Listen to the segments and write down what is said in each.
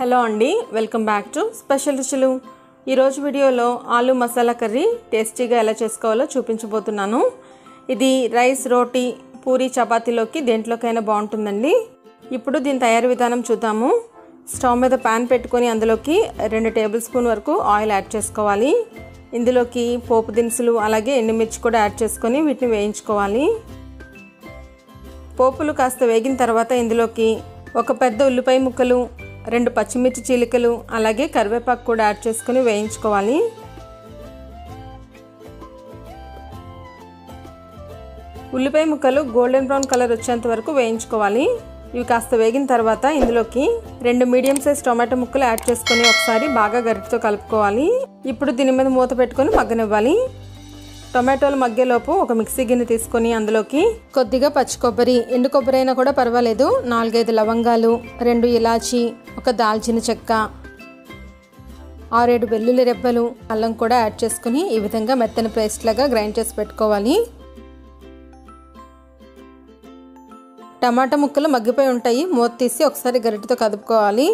Hello అండి, welcome back to special రుచులు. ఈరోజు వీడియోలో ఆలు మసాలా కర్రీ టేస్టీగా ఎలా చేసుకోవాలో చూపించబోతున్నాను. ఇది రైస్, రోటీ, పూరి, చపాతీలోకి దేంట్లోకైనా బాగుంటుందండి. ఇప్పుడు దీని తయారీ విధానం చూద్దాము. స్టవ్ మీద ప్యాన్ పెట్టుకొని అందులోకి 2 టేబుల్ స్పూన్ వరకు ఆయిల్ యాడ్ చేసుకోవాలి. ఇందులోకి పోపు దినుసులు అలాగే ఎండుమిర్చి కూడా యాడ్ చేసుకొని వీటిని వేయించుకోవాలి. పోపులు కాస్త వేగిన తర్వాత ఇందులోకి ఒక పెద్ద ఉల్లిపాయ ముక్కలు, 2 పచ్చిమిర్చి చీలికలు అలాగే కరివేపాకు కూడా యాడ్ చేసుకొని వేయించుకోవాలి. ఉల్లిపాయ ముక్కలు గోల్డెన్ బ్రౌన్ కలర్ వచ్చేంత వరకు వేయించుకోవాలి. ఇవి కాస్త వేగిన తర్వాత ఇందులోకి 2 మీడియం సైజ్ టొమాటో ముక్కలు యాడ్ చేసుకొని ఒకసారి బాగా గరిటెతో కలుపుకోవాలి. ఇప్పుడు దీని మీద మూత పెట్టుకొని మగ్గనివ్వాలి. టొమాటోలు మగ్గేలోపు ఒక మిక్సీ గిన్నె తీసుకొని అందులోకి కొద్దిగా పచ్చి కొబ్బరి, ఎండు కొబ్బరి అయినా కూడా పర్వాలేదు, 4-5 లవంగాలు, 2 ఇలాచి, ఒక దాల్చిన చెక్క, 6-7 వెల్లుల్లి రెబ్బలు, అల్లం కూడా యాడ్ చేసుకుని ఈ విధంగా మెత్తని పేస్ట్ లాగా గ్రైండ్ చేసి పెట్టుకోవాలి. టమాటా ముక్కలు మగ్గిపోయి ఉంటాయి, మూత తీసి ఒకసారి గరిటెతో కదుపుకోవాలి.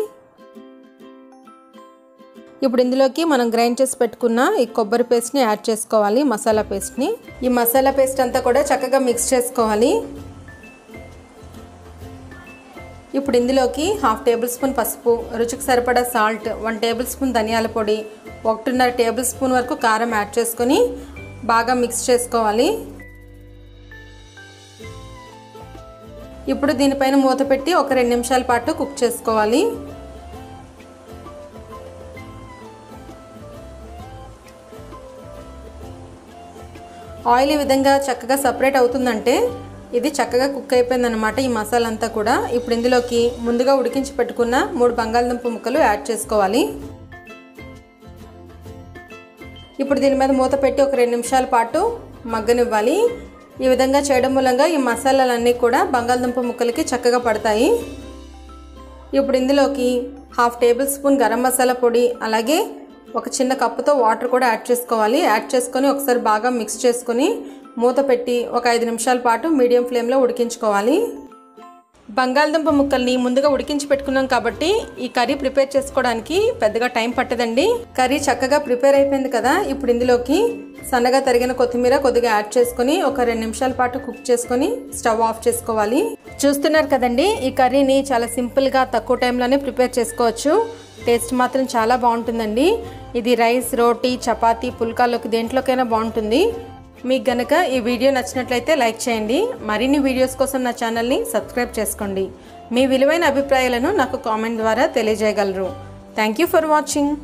ఇప్పుడు ఇందులోకి మనం గ్రైండ్ చేసి పెట్టుకున్న ఈ కొబ్బరి పేస్ట్ని యాడ్ చేసుకోవాలి, మసాలా పేస్ట్ని. ఈ మసాలా పేస్ట్ అంతా కూడా చక్కగా మిక్స్ చేసుకోవాలి. ఇప్పుడు ఇందులోకి 1/2 టేబుల్ స్పూన్ పసుపు, రుచికి సరిపడా సాల్ట్, 1 టేబుల్ స్పూన్ ధనియాల పొడి, 1.5 టేబుల్ స్పూన్ వరకు కారం యాడ్ చేసుకొని బాగా మిక్స్ చేసుకోవాలి. ఇప్పుడు దీనిపైన మూత పెట్టి ఒక 2 నిమిషాల పాటు కుక్ చేసుకోవాలి. ఆయిల్ ఈ విధంగా చక్కగా సపరేట్ అవుతుందంటే ఇది చక్కగా కుక్ అయిపోయిందన్నమాట, ఈ మసాలా అంతా కూడా. ఇప్పుడు ఇందులోకి ముందుగా ఉడికించి పెట్టుకున్న 3 బంగాళదుంప ముక్కలు యాడ్ చేసుకోవాలి. ఇప్పుడు దీని మీద మూత పెట్టి ఒక 2 నిమిషాల పాటు మగ్గనివ్వాలి. ఈ విధంగా చేయడం మూలంగా ఈ మసాలాలన్నీ కూడా బంగాళదుంప ముక్కలకి చక్కగా పడతాయి. ఇప్పుడు ఇందులోకి 1/2 టేబుల్ స్పూన్ గరం మసాలా పొడి అలాగే ఒక చిన్న కప్పుతో వాటర్ కూడా యాడ్ చేసుకోవాలి. యాడ్ చేసుకొని ఒకసారి బాగా మిక్స్ చేసుకొని మూత పెట్టి ఒక 5 నిమిషాల పాటు మీడియం ఫ్లేమ్లో ఉడికించుకోవాలి. బంగాళదుంప ముక్కల్ని ముందుగా ఉడికించి పెట్టుకున్నాం కాబట్టి ఈ కర్రీ ప్రిపేర్ చేసుకోవడానికి పెద్దగా టైం పట్టదండి. కర్రీ చక్కగా ప్రిపేర్ అయిపోయింది కదా. ఇప్పుడు ఇందులోకి సన్నగా తరిగిన కొత్తిమీర కొద్దిగా యాడ్ చేసుకొని ఒక 2 నిమిషాల పాటు కుక్ చేసుకొని స్టవ్ ఆఫ్ చేసుకోవాలి. చూస్తున్నారు కదండి, ఈ కర్రీని చాలా సింపుల్గా తక్కువ టైంలోనే ప్రిపేర్ చేసుకోవచ్చు. టేస్ట్ మాత్రం చాలా బాగుంటుందండి. ఇది రైస్, రోటీ, చపాతీ, పుల్కాలోకి దేంట్లోకైనా బాగుంటుంది. మీకు గనక ఈ వీడియో నచ్చినట్లయితే లైక్ చేయండి. మరిన్ని వీడియోస్ కోసం నా ఛానల్ని సబ్స్క్రైబ్ చేసుకోండి. మీ విలువైన అభిప్రాయాలను నాకు కామెంట్ ద్వారా తెలియజేయగలరు. Thank you for watching.